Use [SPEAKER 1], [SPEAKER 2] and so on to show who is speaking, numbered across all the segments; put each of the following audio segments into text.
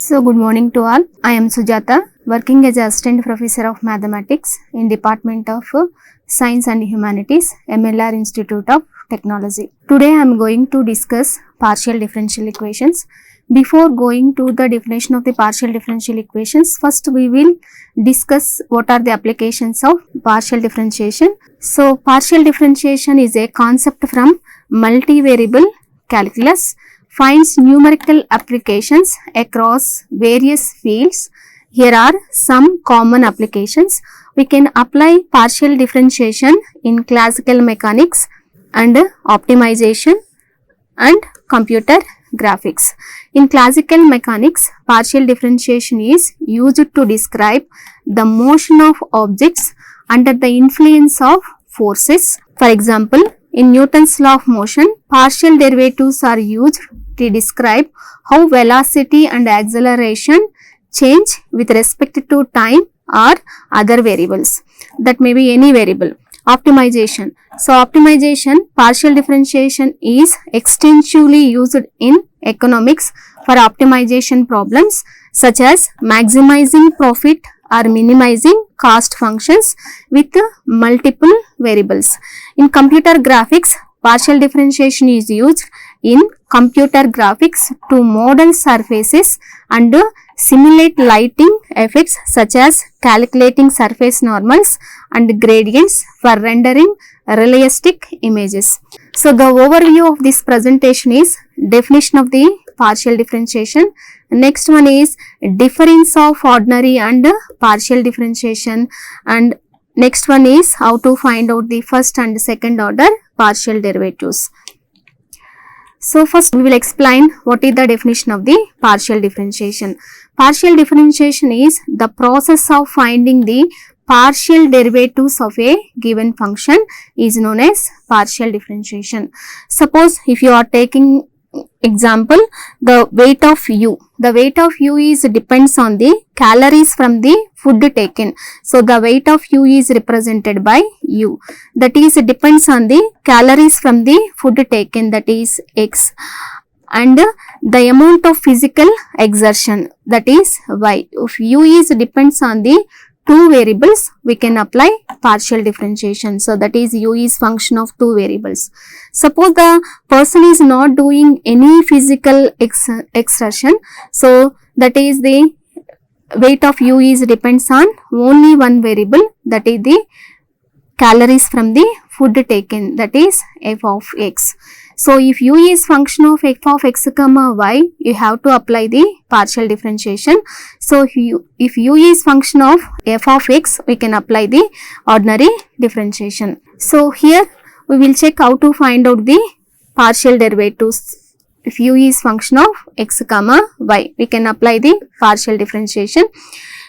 [SPEAKER 1] So good morning to all. I am Sujatha, working as Assistant Professor of Mathematics in Department of Science and Humanities, MLR Institute of Technology. Today I am going to discuss partial differential equations. Before going to the definition of the partial differential equations, first we will discuss what are the applications of partial differentiation. So partial differentiation is a concept from multivariable calculus, finds numerical applications across various fields. Here are some common applications. We can apply partial differentiation in classical mechanics and optimization and computer graphics. In classical mechanics, partial differentiation is used to describe the motion of objects under the influence of forces. For example, in Newton's law of motion, partial derivatives are used to describe how velocity and acceleration change with respect to time or other variables. That may be any variable. Optimization. So optimization, partial differentiation is extensively used in economics for optimization problems such as maximizing profit or minimizing cost functions with multiple variables. In computer graphics, partial differentiation is used in computer graphics to model surfaces and simulate lighting effects such as calculating surface normals and gradients for rendering realistic images. So the overview of this presentation is definition of the partial differentiation. Next one is difference of ordinary and partial differentiation, and next one is how to find out the first and second order partial derivatives. So first we will explain what is the definition of the partial differentiation. Partial differentiation is the process of finding the partial derivatives of a given function is known as partial differentiation. Suppose if you are taking example, the weight of u. The weight of u is depends on the calories from the food taken. So the weight of u is represented by u. That is depends on the calories from the food taken, that is x. And the amount of physical exertion, that is y. If u is depends on the two variables, we can apply partial differentiation. So that is u is function of two variables. Suppose the person is not doing any physical exertion, so that is the weight of u is depends on only one variable, that is the calories from the food taken, that is f of x. So if u is function of f of x comma y, you have to apply the partial differentiation. So if u is function of f of x, we can apply the ordinary differentiation. So here we will check how to find out the partial derivatives. If u is function of x comma y, we can apply the partial differentiation.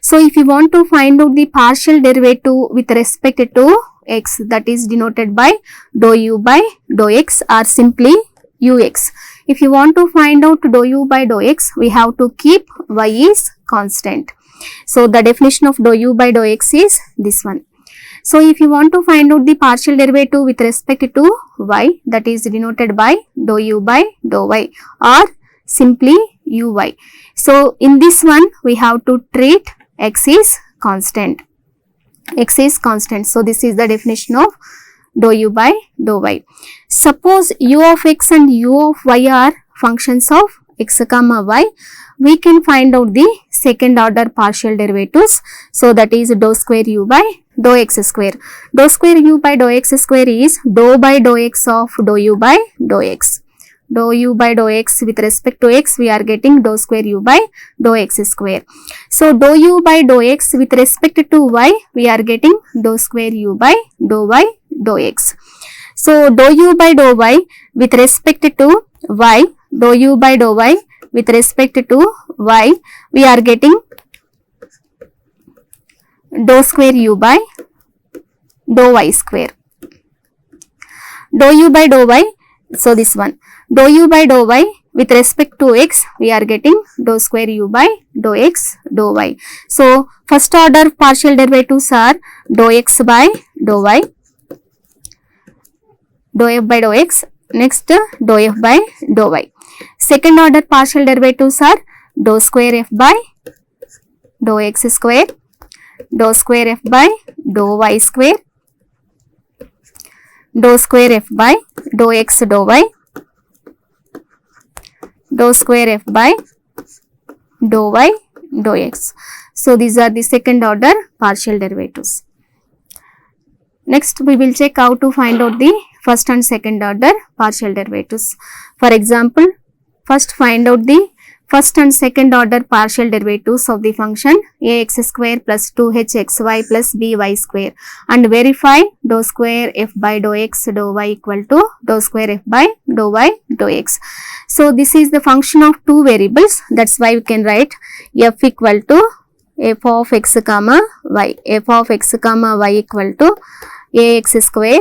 [SPEAKER 1] So if you want to find out the partial derivative with respect to x, that is denoted by dou u by dou x or simply ux. If you want to find out dou u by dou x, we have to keep y is constant. So the definition of dou u by dou x is this one. So if you want to find out the partial derivative with respect to y, that is denoted by dou u by dou y or simply uy. So in this one we have to treat x is constant. X is constant. So this is the definition of dou u by dou y. Suppose u of x and u of y are functions of x comma y, we can find out the second order partial derivatives. So that is dou square u by dou x square. Dou square u by dou x square is dou by dou x of dou u by dou x. Dou u by dou x with respect to x, we are getting dou square u by dou x square. So dou u by dou x with respect to y, we are getting dou square u by dou y dou x. So dou u by dou y with respect to y, dou u by dou y with respect to y, we are getting dou square u by dou y square. Dou u by dou y, so this one. Dou u by dou y with respect to x, we are getting dou square u by dou x dou y. So first order partial derivatives are dou x by dou y, dou f by dou x, next dou f by dou y. Second order partial derivatives are dou square f by dou x square, dou square f by dou y square, dou square f by dou x dou y, dou square f by dou y dou x. So these are the second order partial derivatives. Next we will check how to find out the first and second order partial derivatives. For example, first find out the first and second order partial derivatives of the function ax square plus 2hxy plus by square and verify dou square f by dou x dou y equal to dou square f by dou y dou x. So this is the function of two variables, that's why we can write f equal to f of x comma y, f of x comma y equal to ax square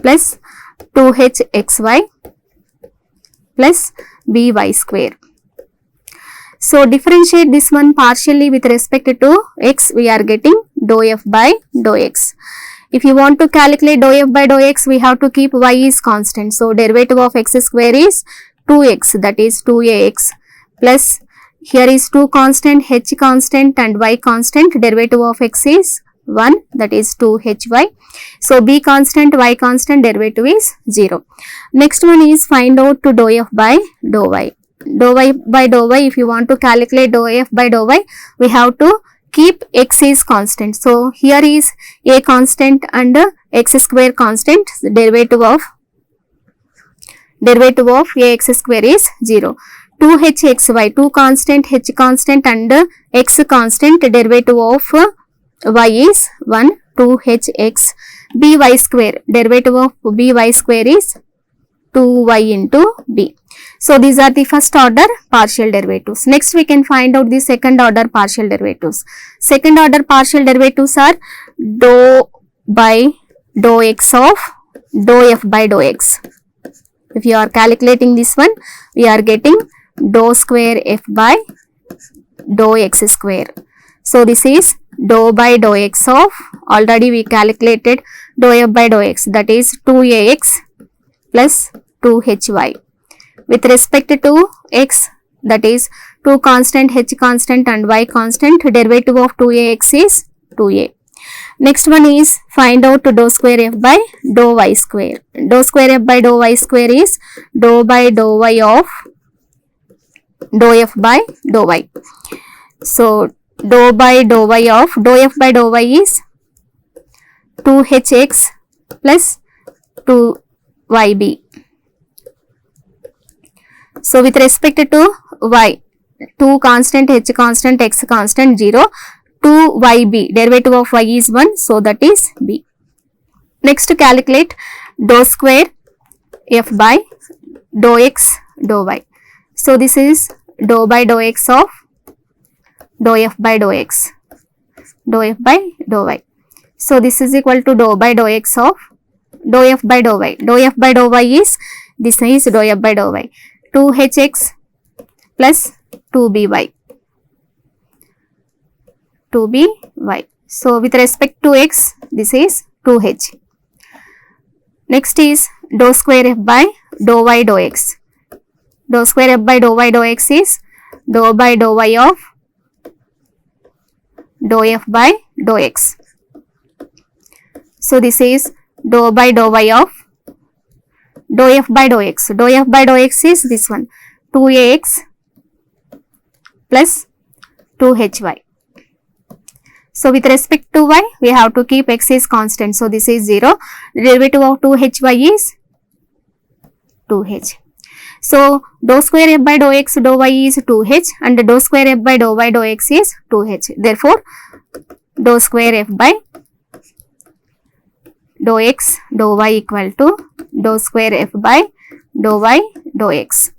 [SPEAKER 1] plus 2hxy plus by square. So differentiate this one partially with respect to x, we are getting dou f by dou x. If you want to calculate dou f by dou x, we have to keep y is constant. So derivative of x square is 2x, that is 2ax, plus here is 2 constant, h constant and y constant, derivative of x is 1, that is 2hy. So b constant, y constant, derivative is 0. Next one is find out to dou f by dou y. Dou y by dou y, if you want to calculate dou f by dou y, we have to keep x is constant. So here is a constant and x square constant, derivative of ax square is 0. 2hxy, 2 constant, h constant and x constant, derivative of y is 1, 2hx. by square, derivative of by square is 2y into b. So these are the first order partial derivatives. Next we can find out the second order partial derivatives. Second order partial derivatives are dou by dou x of dou f by dou x. If you are calculating this one, we are getting dou square f by dou x square. So this is dou by dou x of, already we calculated dou f by dou x, that is 2ax plus 2hy. With respect to x, that is 2 constant, h constant and y constant, derivative of 2ax is 2a. Next one is find out dou square f by dou y square. Dou square f by dou y square is dou by dou y of dou f by dou y. So dou by dou y of dou f by dou y is 2hx plus 2yb. So with respect to y, 2 constant, h constant, x constant 0, 2yb, derivative of y is 1, so that is b. Next calculate dou square f by dou x dou y. So this is dou by dou x of dou f by dou x, dou f by dou y. So this is equal to dou by dou x of dou f by dou y. Dou f by dou y is, this is dou f by dou y, 2hx plus 2by. 2by. So with respect to x, this is 2h. Next is dou square f by dou y dou x. Dou square f by dou y dou x is dou by dou y of dou f by dou x. So this is dou by dou y of dou f by dou x. Dou f by dou x is this one, 2ax plus 2hy. So with respect to y, we have to keep x is constant. So this is 0. The derivative of 2hy is 2h. So dou square f by dou x dou y is 2h and dou square f by dou y dou x is 2h. Therefore, dou square f by dou x dou y equal to dou square f by dou y dou x.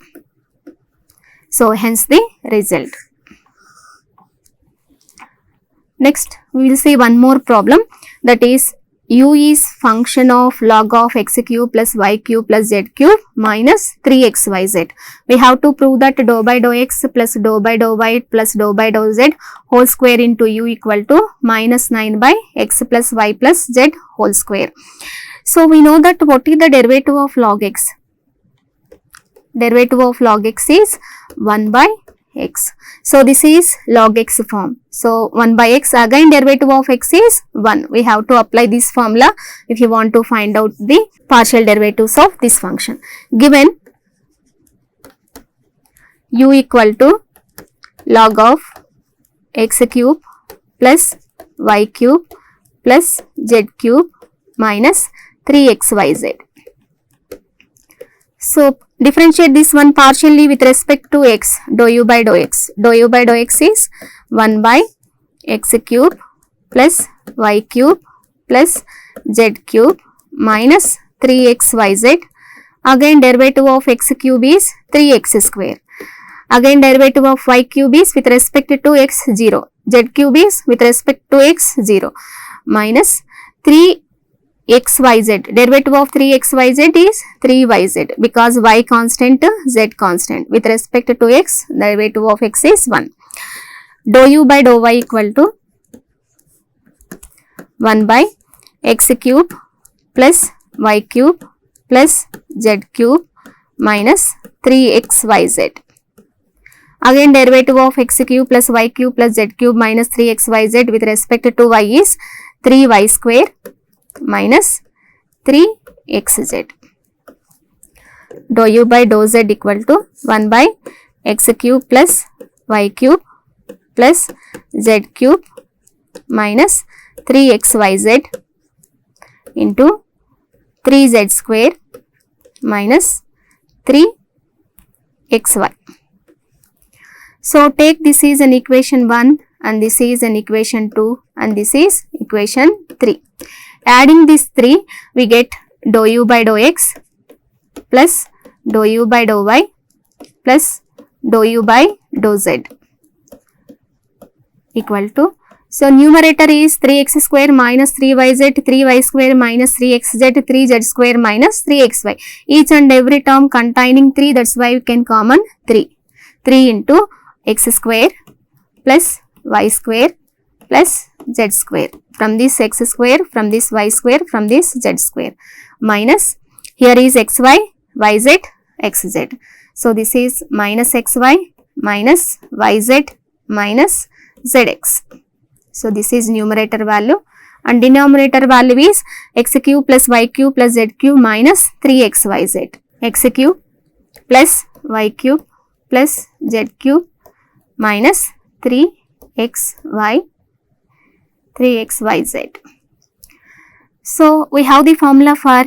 [SPEAKER 1] So hence the result. Next we will see one more problem, that is u is function of log of x cube plus y cube plus z cube minus 3xyz. We have to prove that dou by dou x plus dou by dou y plus dou by dou z whole square into u equal to minus 9 by x plus y plus z whole square. So we know that what is the derivative of log x? Derivative of log x is 1 by x. So this is log x form. So 1 by x, again derivative of x is 1. We have to apply this formula if you want to find out the partial derivatives of this function. Given u equal to log of x cube plus y cube plus z cube minus 3xyz. So differentiate this one partially with respect to x, dou u by dou x. Dou u by dou x is 1 by x cube plus y cube plus z cube minus 3xyz. Again derivative of x cube is 3x square. Again derivative of y cube is with respect to x 0. Z cube is with respect to x 0 minus 3xyz. Derivative of 3xyz is 3yz because y constant, z constant. With respect to x, derivative of x is 1. Dou u by dou y equal to 1 by x cube plus y cube plus z cube minus 3xyz. Again derivative of x cube plus y cube plus z cube minus 3xyz with respect to y is 3y square minus 3xz. Dou u by dou z equal to 1 by x cube plus y cube plus z cube minus 3xyz into 3z square minus 3xy. So take this is an equation 1 and this is an equation 2 and this is equation 3. Adding these 3 we get dou u by dou x plus dou u by dou y plus dou u by dou z equal to, so numerator is 3x square minus 3yz, 3y square minus 3xz, 3z square minus 3xy. Each and every term containing 3, that's why we can common 3. 3 into x square plus y square plus z square. From this x square, from this y square, from this z square minus, here is xy, yz, xz. So this is minus xy minus yz minus zx. So this is numerator value and denominator value is x cube plus y cube plus z cube minus 3xyz. X cube plus y cube plus z cube minus 3xyz. So we have the formula for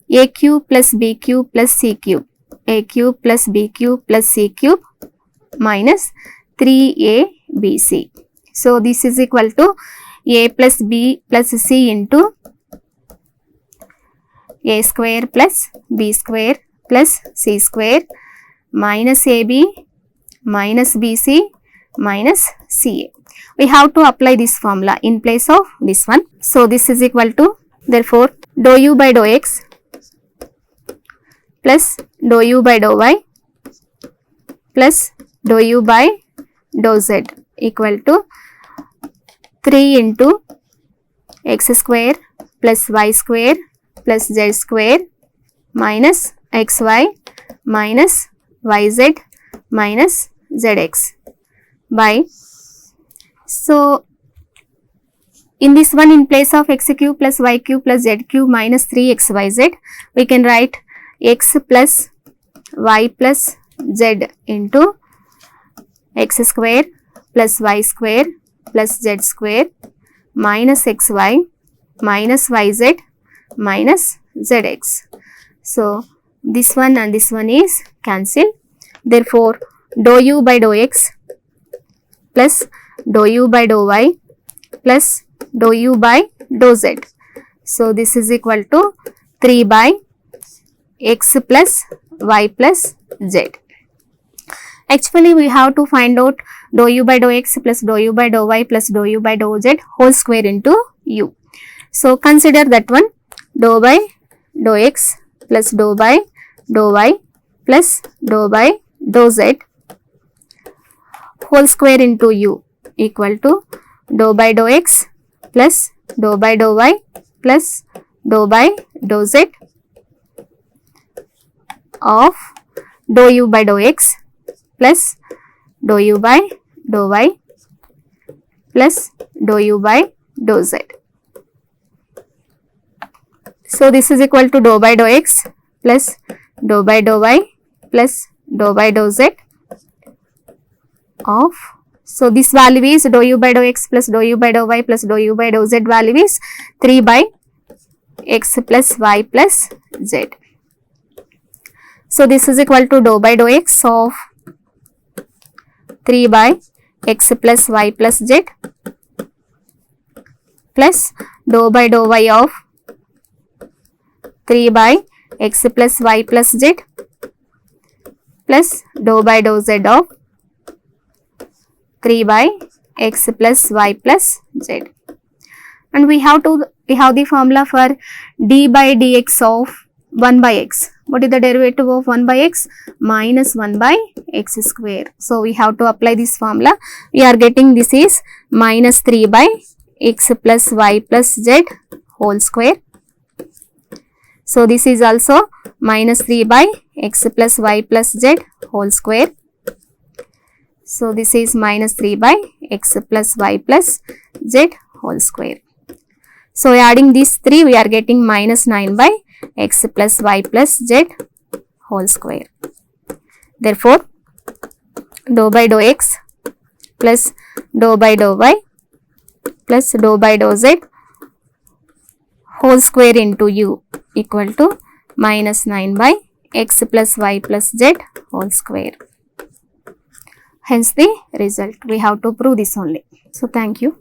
[SPEAKER 1] a cube plus b cube plus c cube. A cube plus b cube plus c cube minus 3abc. So this is equal to a plus b plus c into a square plus b square plus c square minus ab minus bc minus ca. We have to apply this formula in place of this one. So this is equal to, therefore dou u by dou x plus dou u by dou y plus dou u by dou z equal to 3 into x square plus y square plus z square minus xy minus yz minus zx by, so in this one in place of x cube plus y cube plus z cube minus 3xyz we can write x plus y plus z into x square plus y square plus z square minus xy minus yz minus zx. So this one and this one is cancelled. Therefore dou u by dou x plus dou u by dou y plus dou u by dou z. So this is equal to 3 by x plus y plus z. Actually we have to find out dou u by dou x plus dou u by dou y plus dou u by dou z whole square into u. So consider that one, dou by dou x plus dou by dou y plus dou by dou z whole square into u equal to dou by dou x plus dou by dou y plus dou by dou z of dou u by dou x plus dou u by dou y plus dou u by dou z. So this is equal to dou by dou x plus dou by dou y plus dou by dou z of, so this value is dou u by dou x plus dou u by dou y plus dou u by dou z value is 3 by x plus y plus z. So this is equal to dou by dou x of 3 by x plus y plus z plus dou by dou y of 3 by x plus y plus z plus dou by dou z of 3 by x plus y plus z. And we have the formula for d by dx of 1 by x. What is the derivative of 1 by x? Minus 1 by x square. So we have to apply this formula. We are getting this is minus 3 by x plus y plus z whole square. So this is also minus 3 by x plus y plus z whole square. So this is minus 3 by x plus y plus z whole square. So adding these 3, we are getting minus 9 by x plus y plus z whole square. Therefore, dou by dou x plus dou by dou y plus dou by dou z whole square into u equal to minus 9 by x plus y plus z whole square. Hence the result. We have to prove this only. So thank you.